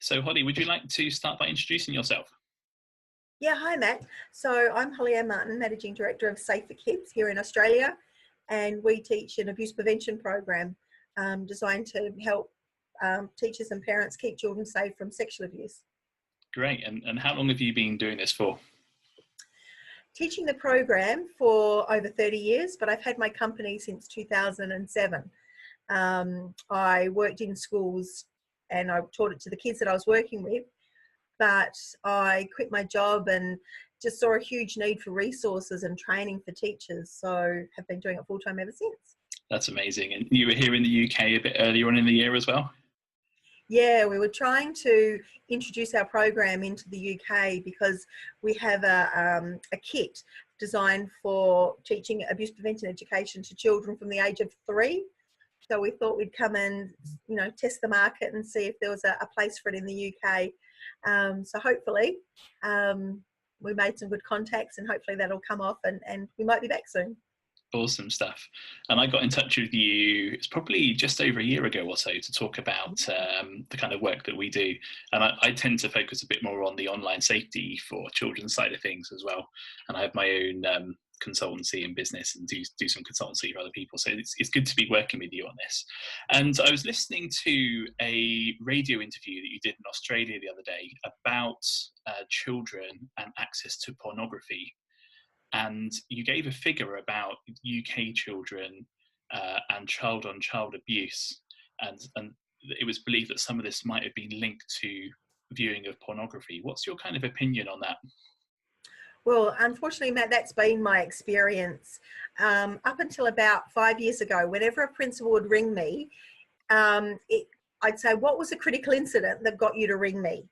So, Holly, would you like to start by introducing yourself? Yeah, hi Matt. So I'm Holly Ann Martin, Managing Director of Safe for Kids here in Australia, and we teach an abuse prevention program designed to help teachers and parents keep children safe from sexual abuse. Great. And how long have you been doing this for? Teaching the program for over 30 years, but I've had my company since 2007. I worked in schools and I taught it to the kids that I was working with, but I quit my job and just saw a huge need for resources and training for teachers. So have been doing it full time ever since. That's amazing. And you were here in the UK a bit earlier on in the year as well? Yeah, we were trying to introduce our program into the UK because we have a kit designed for teaching abuse prevention education to children from the age of 3. So we thought we'd come and, test the market and see if there was a place for it in the UK. So hopefully we made some good contacts and hopefully that'll come off and we might be back soon. Awesome stuff. And I got in touch with you, it's probably just over a year ago or so, to talk about the kind of work that we do. And I tend to focus a bit more on the online safety for children's side of things as well. And I have my own consultancy and business and do some consultancy for other people. So it's good to be working with you on this. And I was listening to a radio interview that you did in Australia the other day about children and access to pornography. And you gave a figure about UK children and child-on-child abuse, and it was believed that some of this might have been linked to viewing of pornography. What's your kind of opinion on that? Well, unfortunately, Matt, that's been my experience. Up until about 5 years ago, whenever a principal would ring me, I'd say, what was a critical incident that got you to ring me?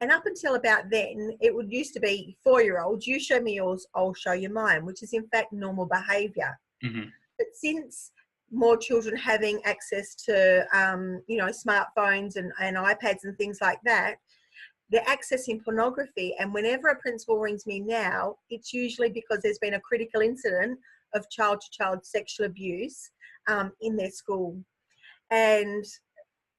And up until about then, it would used to be 4-year-olds, you show me yours, I'll show you mine, which is in fact normal behaviour. Mm-hmm. But since more children having access to, smartphones and iPads and things like that, they're accessing pornography. And whenever a principal rings me now, it's usually because there's been a critical incident of child-to-child sexual abuse in their school. And,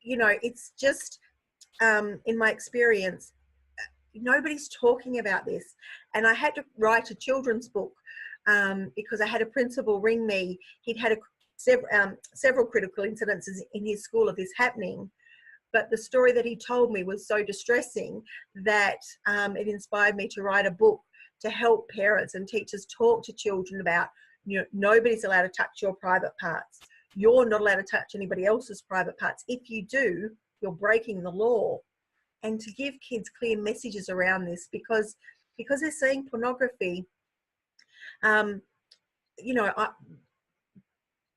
it's just... in my experience, nobody's talking about this. And I had to write a children's book because I had a principal ring me. He'd had several critical incidences in his school of this happening. But the story that he told me was so distressing that it inspired me to write a book to help parents and teachers talk to children about, nobody's allowed to touch your private parts. You're not allowed to touch anybody else's private parts. If you do, you're breaking the law. And to give kids clear messages around this, because they're seeing pornography.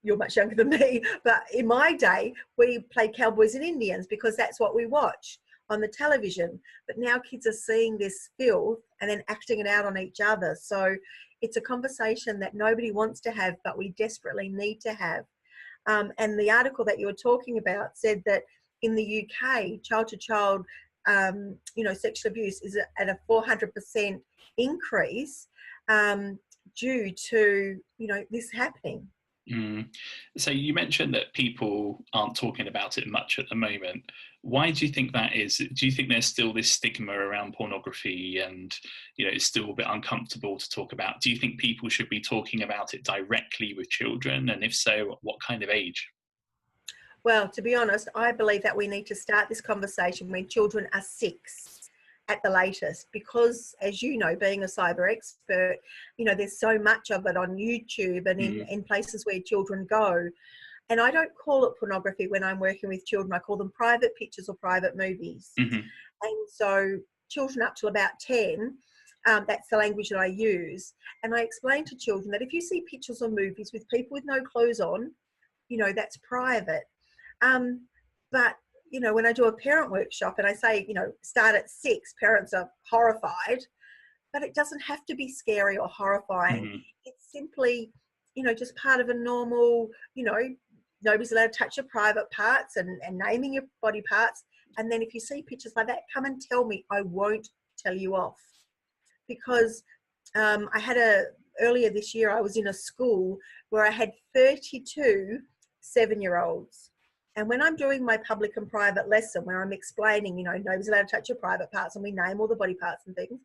You're much younger than me, but in my day we played cowboys and Indians because that's what we watch on the television. But now kids are seeing this filth and then acting it out on each other. So it's a conversation that nobody wants to have, but we desperately need to have. And the article that you were talking about said that in the UK, child-to-child, sexual abuse is at a 400% increase due to, this happening. Mm. So you mentioned that people aren't talking about it much at the moment. Why do you think that is? Do you think there's still this stigma around pornography and, it's still a bit uncomfortable to talk about? Do you think people should be talking about it directly with children? And if so, what kind of age? Well, to be honest, I believe that we need to start this conversation when children are 6 at the latest, because as you know, being a cyber expert, there's so much of it on YouTube and in places where children go. And I don't call it pornography when I'm working with children. I call them private pictures or private movies. Mm-hmm. And so children up to about 10, that's the language that I use. And I explain to children that if you see pictures or movies with people with no clothes on, that's private. But, when I do a parent workshop and I say, start at 6, parents are horrified, but it doesn't have to be scary or horrifying. Mm-hmm. It's simply, just part of a normal, nobody's allowed to touch your private parts and naming your body parts. And then if you see pictures like that, come and tell me. I won't tell you off. Because I had earlier this year, I was in a school where I had 32 7-year-olds. And when I'm doing my public and private lesson where I'm explaining, you know, nobody's allowed to touch your private parts, and we name all the body parts and things,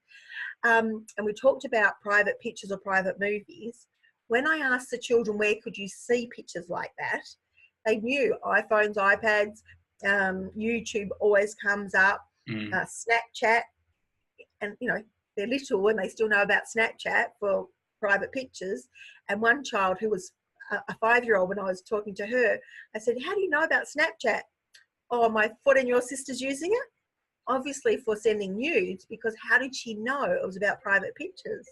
and we talked about private pictures or private movies, when I asked the children where could you see pictures like that, they knew iPhones, iPads, YouTube always comes up, Snapchat, and, you know, they're little and they still know about Snapchat for private pictures. And one child who was a 5-year-old, when I was talking to her, I said, how do you know about Snapchat? Oh, my foot and your sister's using it? Obviously for sending nudes, because how did she know it was about private pictures?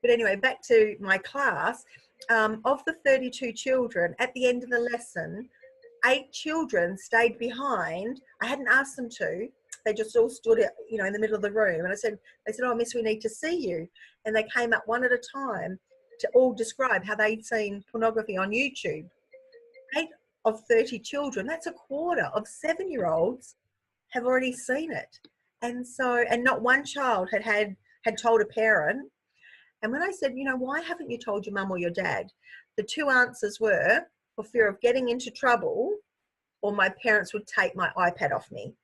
But anyway, back to my class. Of the 32 children, at the end of the lesson, 8 children stayed behind. I hadn't asked them to. They just all stood, you know, in the middle of the room. And they said, oh, miss, we need to see you. And they came up one at a time to all describe how they'd seen pornography on YouTube. 8 of 30 children, that's a quarter of 7-year-olds have already seen it. And so, and not one child had told a parent. And when I said, you know, why haven't you told your mum or your dad? The 2 answers were, for fear of getting into trouble, or my parents would take my iPad off me.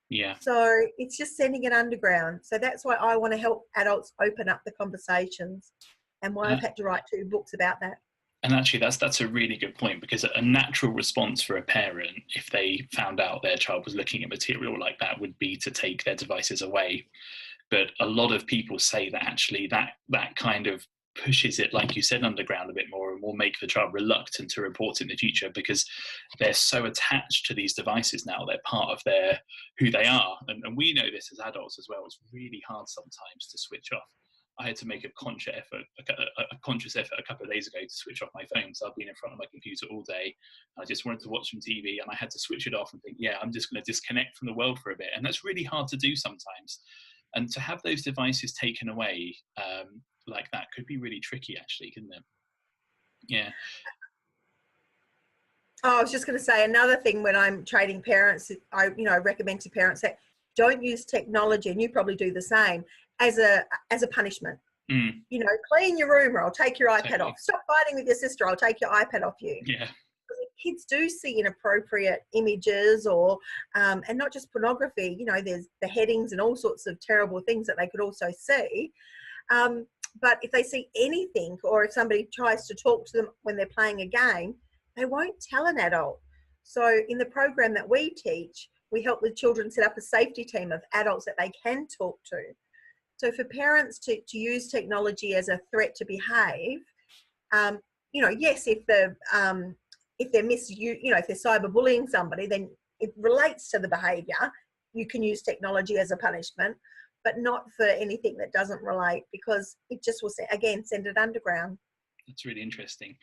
Yeah. So it's just sending it underground. So that's why I want to help adults open up the conversations, and why I've had to write 2 books about that. And actually, that's a really good point, because a natural response for a parent, if they found out their child was looking at material like that, would be to take their devices away. But a lot of people say that actually that kind of pushes it, like you said, underground a bit more, and will make the child reluctant to report in the future, because they're so attached to these devices now. They're part of who they are. And we know this as adults as well. It's really hard sometimes to switch off. I had to make a conscious effort a couple of days ago to switch off my phone. So I've been in front of my computer all day. I just wanted to watch some TV, and I had to switch it off and think, yeah, I'm just going to disconnect from the world for a bit. And that's really hard to do sometimes. And to have those devices taken away like that could be really tricky, actually, couldn't it? Yeah. Oh, I was just going to say another thing. When I'm training parents, I recommend to parents that don't use technology, and you probably do the same, as a punishment. You know, clean your room, or I'll take your iPad off. Stop fighting with your sister, I'll take your iPad off you. Yeah. Kids do see inappropriate images, or and not just pornography, you know, there's the headings and all sorts of terrible things that they could also see. But if they see anything, or if somebody tries to talk to them when they're playing a game, they won't tell an adult. So in the program that we teach, we help the children set up a safety team of adults that they can talk to. So for parents to use technology as a threat to behave, you know, yes, if they're if they're cyberbullying somebody, then it relates to the behaviour. You can use technology as a punishment, but not for anything that doesn't relate, because it just will, again, send it underground. That's really interesting.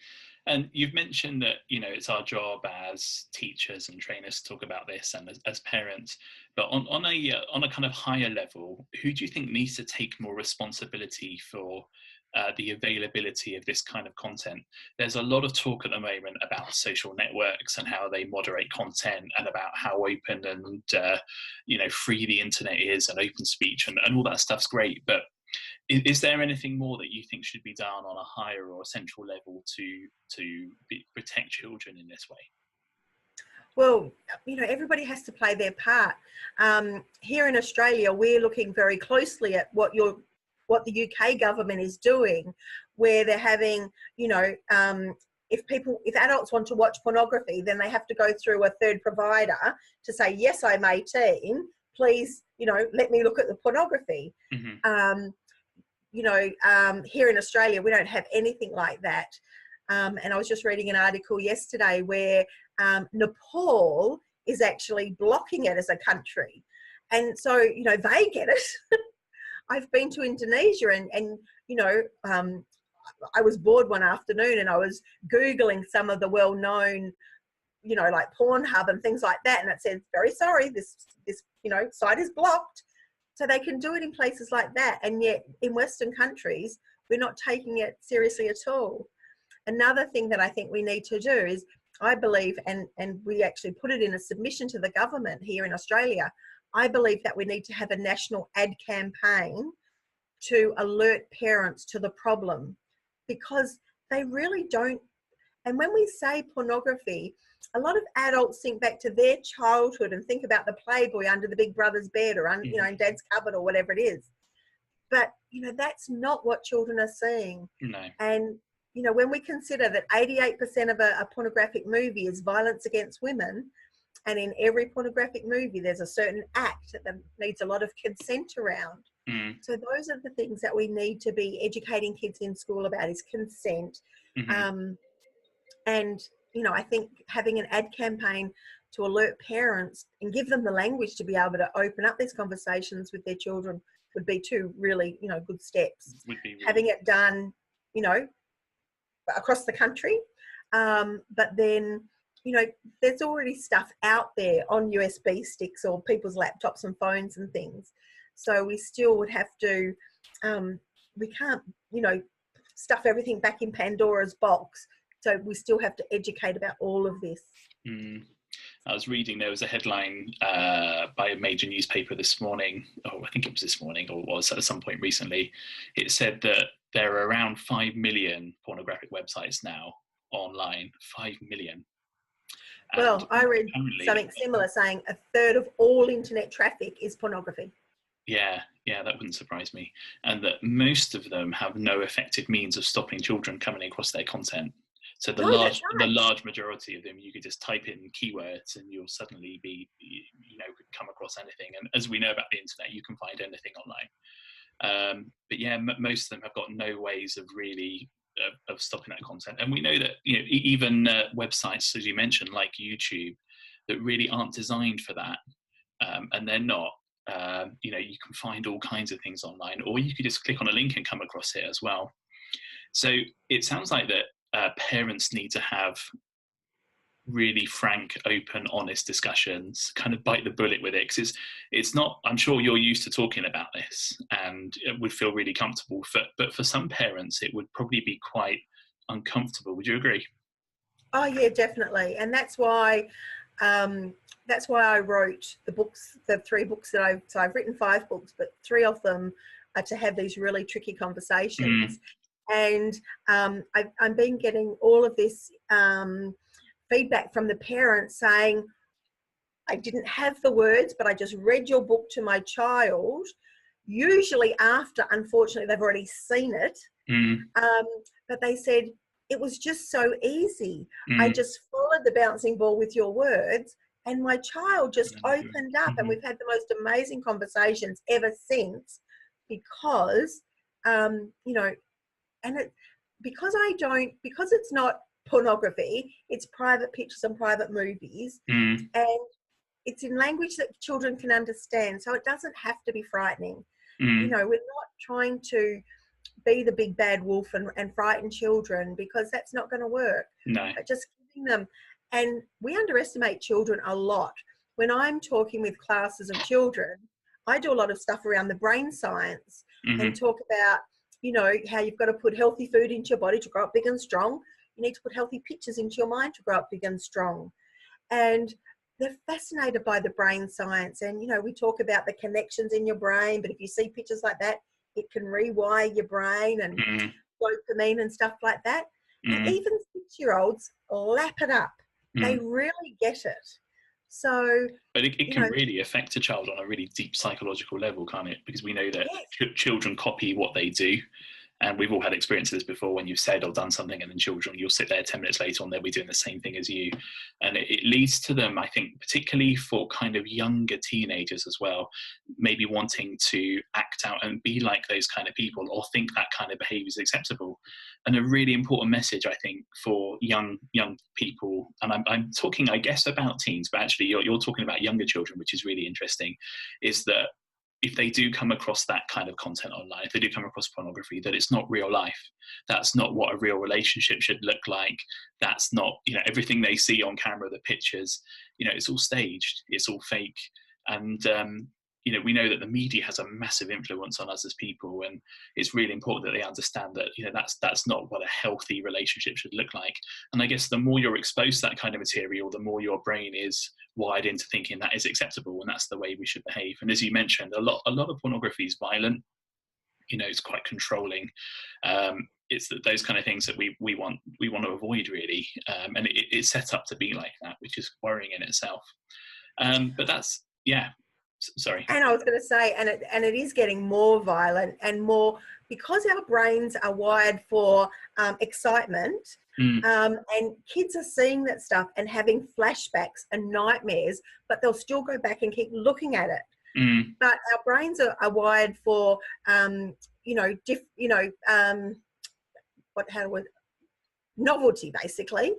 And you've mentioned that, you know, it's our job as teachers and trainers to talk about this, and as parents, but on a kind of higher level, who do you think needs to take more responsibility for the availability of this kind of content? There's a lot of talk at the moment about social networks and how they moderate content, and about how open and free the internet is, and open speech and all that stuff's great. But is there anything more that you think should be done on a higher or central level to protect children in this way? Well, you know, everybody has to play their part. Here in Australia, we're looking very closely at what the UK government is doing, where they're having, you know, if adults want to watch pornography, then they have to go through a third provider to say, yes, I'm 18, please, you know, let me look at the pornography. Here in Australia, we don't have anything like that. And I was just reading an article yesterday where Nepal is actually blocking it as a country. And so, you know, they get it. I've been to Indonesia, and you know, I was bored one afternoon, and I was Googling some of the well-known, you know, like Pornhub and things like that. And it said, very sorry, this you know, site is blocked. So they can do it in places like that. And yet in Western countries, we're not taking it seriously at all. Another thing that I think we need to do is, I believe, and we actually put it in a submission to the government here in Australia, I believe that we need to have a national ad campaign to alert parents to the problem, because they really don't, And when we say pornography, a lot of adults think back to their childhood and think about the Playboy under the big brother's bed or, you know, in dad's cupboard or whatever it is. But, you know, that's not what children are seeing. No. And, you know, when we consider that 88% of a pornographic movie is violence against women, and in every pornographic movie, there's a certain act that needs a lot of consent around. So those are the things that we need to be educating kids in school about, is consent. And, you know, I think having an ad campaign to alert parents and give them the language to be able to open up these conversations with their children would be two really, you know, good steps. Would be really having it done, you know, across the country. But then, you know, there's already stuff out there on USB sticks or people's laptops and phones and things. So we still would have to, we can't, you know, stuff everything back in Pandora's box. So we still have to educate about all of this. I was reading, there was a headline by a major newspaper this morning, I think it was this morning, or was at some point recently. It said that there are around 5 million pornographic websites now online. 5 million. Well, I read something similar saying a third of all internet traffic is pornography. Yeah, that wouldn't surprise me. And that most of them have no effective means of stopping children coming across their content. So the large majority of them, you could just type in keywords and you'll suddenly be, you know, could come across anything. And as we know about the internet, you can find anything online. But yeah, most of them have got no ways of really of stopping that content. And we know that, you know, even websites, as you mentioned, like YouTube, that really aren't designed for that, and they're not. You know, you can find all kinds of things online, or you could just click on a link and come across it as well. So it sounds like that parents need to have really frank, open, honest discussions, kind of bite the bullet with it, because it's not, I'm sure you're used to talking about this and it would feel really comfortable, but for some parents it would probably be quite uncomfortable. Would you agree? Oh yeah, definitely. And that's why I wrote the books, the 3 books that I've written 5 books, but 3 of them are to have these really tricky conversations. And I've been getting all of this feedback from the parents saying, I didn't have the words, but I just read your book to my child, usually after, unfortunately, they've already seen it. But they said, it was just so easy. I just followed the bouncing ball with your words and my child just opened up, and we've had the most amazing conversations ever since, because, you know, and because it's not pornography, it's private pictures and private movies, and it's in language that children can understand, so it doesn't have to be frightening. You know, we're not trying to be the big bad wolf and frighten children, because that's not going to work. No. But just giving them, and we underestimate children a lot. When I'm talking with classes of children, I do a lot of stuff around the brain science and talk about, you know, how you've got to put healthy food into your body to grow up big and strong. You need to put healthy pictures into your mind to grow up big and strong. And they're fascinated by the brain science. And, you know, we talk about the connections in your brain, but if you see pictures like that, it can rewire your brain and dopamine and stuff like that. And even 6-year-olds lap it up. They really get it. So, but it can really affect a child on a really deep psychological level, can't it? Because we know that children copy what they do. And we've all had experiences before when you've said or done something, and then children, you'll sit there 10 minutes later and they'll be doing the same thing as you. And it leads to them, I think, particularly for kind of younger teenagers as well, maybe wanting to act out and be like those kind of people, or think that kind of behavior is acceptable. And a really important message, I think, for young people, and I'm talking, I guess, about teens, but actually you're talking about younger children, which is really interesting, is that if they do come across that kind of content online, if they do come across pornography, that it's not real life. That's not what a real relationship should look like. That's not, you know, everything they see on camera, the pictures, you know, it's all staged, it's all fake. And, you know, we know that the media has a massive influence on us as people, and it's really important that they understand that, you know, that's not what a healthy relationship should look like. And I guess the more you're exposed to that kind of material, the more your brain is wired into thinking that is acceptable and that's the way we should behave. And as you mentioned, a lot of pornography is violent. You know, it's quite controlling. it's those kind of things that we want to avoid, really, and it's set up to be like that, which is worrying in itself. But that's, yeah. Sorry. And I was going to say, and it is getting more violent and more, because our brains are wired for excitement. And kids are seeing that stuff and having flashbacks and nightmares, but they'll still go back and keep looking at it. But our brains are wired for, novelty, basically.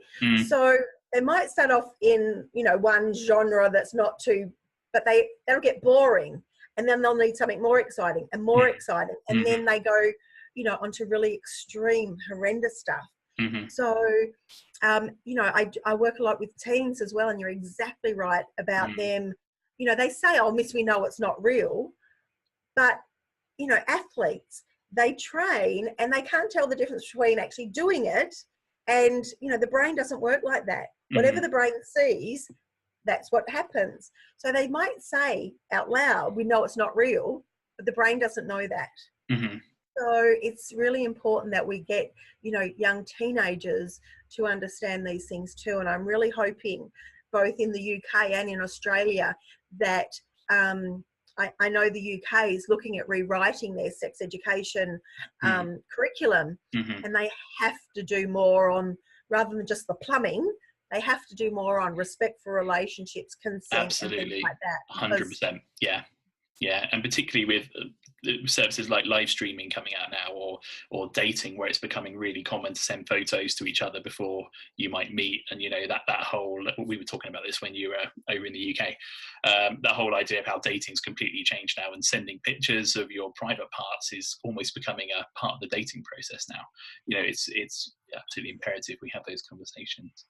So they might start off in, one genre that's not too, but that'll get boring, and then they'll need something more exciting and more exciting, and then they go, onto really extreme, horrendous stuff. So, I work a lot with teens as well, and you're exactly right about them. They say, "Oh, miss, we know it's not real," but athletes, they train and they can't tell the difference between actually doing it and the brain doesn't work like that. Whatever the brain sees, that's what happens. So they might say out loud, "We know it's not real," but the brain doesn't know that. So it's really important that we get, young teenagers to understand these things too. And I'm really hoping, both in the UK and in Australia, that I know the UK is looking at rewriting their sex education curriculum, and they have to do more on, rather than just the plumbing, they have to do more on respect for relationships, consent, Absolutely. and things like that. 100%. Yeah, and particularly with services like live streaming coming out now, or dating, where it's becoming really common to send photos to each other before you might meet, and that whole, we were talking about this when you were over in the UK, that whole idea of how dating's completely changed now, and sending pictures of your private parts is almost becoming a part of the dating process now. It's absolutely imperative we have those conversations.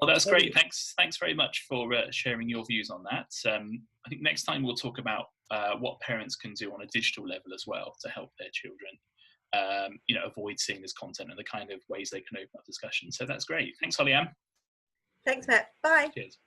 Well, that's great. Thanks very much for sharing your views on that. I think next time we'll talk about what parents can do on a digital level as well to help their children, avoid seeing this content, and the kind of ways they can open up discussion. So that's great. Thanks, Holly Ann. Thanks, Matt. Bye. Cheers.